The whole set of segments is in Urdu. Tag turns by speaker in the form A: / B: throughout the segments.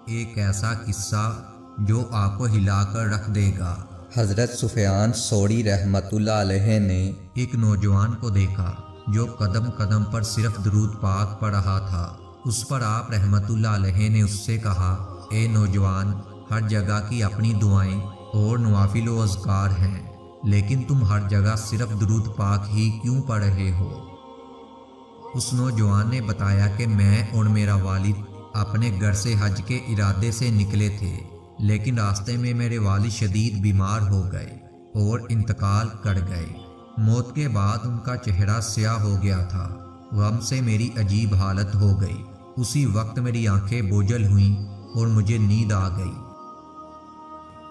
A: ایک ایسا قصہ جو آپ کو ہلا کر رکھ دے گا۔
B: حضرت سفیان ثوری رحمۃ اللہ علیہ نے
A: ایک نوجوان کو دیکھا جو قدم قدم پر صرف درود پاک پڑھ رہا تھا۔ اس پر آپ رحمۃ اللہ علیہ نے اس سے کہا، اے نوجوان، ہر جگہ کی اپنی دعائیں اور نوافل و اذکار ہیں، لیکن تم ہر جگہ صرف درود پاک ہی کیوں پڑھ رہے ہو؟ اس نوجوان نے بتایا کہ میں اور میرا والد اپنے گھر سے حج کے ارادے سے نکلے تھے، لیکن راستے میں میرے والد شدید بیمار ہو گئے اور انتقال کر گئے۔ موت کے بعد ان کا چہرہ سیاہ ہو گیا تھا۔ غم سے میری عجیب حالت ہو گئی۔ اسی وقت میری آنکھیں بوجھل ہوئیں اور مجھے نیند آ گئی۔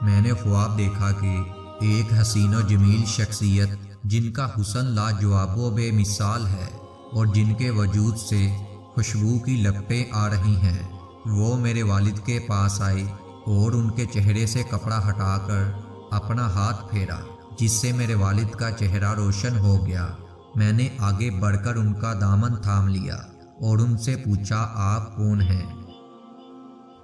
A: میں نے خواب دیکھا کہ ایک حسین و جمیل شخصیت جن کا حسن لاجواب و بے مثال ہے اور جن کے وجود سے خوشبو کی لپٹیں آ رہی ہیں، وہ میرے والد کے پاس آئے اور ان کے چہرے سے کپڑا ہٹا کر اپنا ہاتھ پھیرا، جس سے میرے والد کا چہرہ روشن ہو گیا۔ میں نے آگے بڑھ کر ان کا دامن تھام لیا اور ان سے پوچھا، آپ کون ہیں؟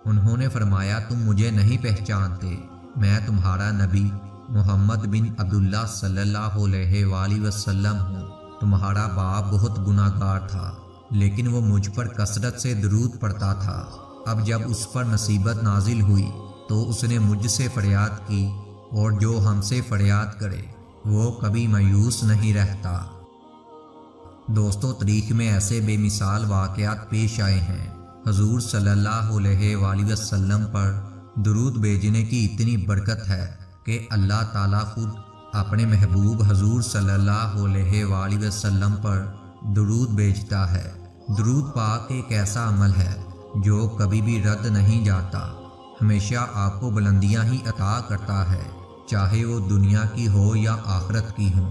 A: انہوں نے فرمایا، تم مجھے نہیں پہچانتے، میں تمہارا نبی محمد بن عبداللہ صلی اللہ علیہ وآلہ وسلم ہوں۔ تمہارا باپ بہت گناہ گار تھا، لیکن وہ مجھ پر کثرت سے درود پڑھتا تھا۔ اب جب اس پر مصیبت نازل ہوئی تو اس نے مجھ سے فریاد کی، اور جو ہم سے فریاد کرے وہ کبھی مایوس نہیں رہتا۔ دوستو، تاریخ میں ایسے بے مثال واقعات پیش آئے ہیں۔ حضور صلی اللہ علیہ وآلہ وسلم پر درود بھیجنے کی اتنی برکت ہے کہ اللہ تعالیٰ خود اپنے محبوب حضور صلی اللہ علیہ وآلہ وسلم پر درود بھیجتا ہے۔ درود پاک ایک ایسا عمل ہے جو کبھی بھی رد نہیں جاتا، ہمیشہ آپ کو بلندیاں ہی عطا کرتا ہے، چاہے وہ دنیا کی ہو یا آخرت کی ہوں۔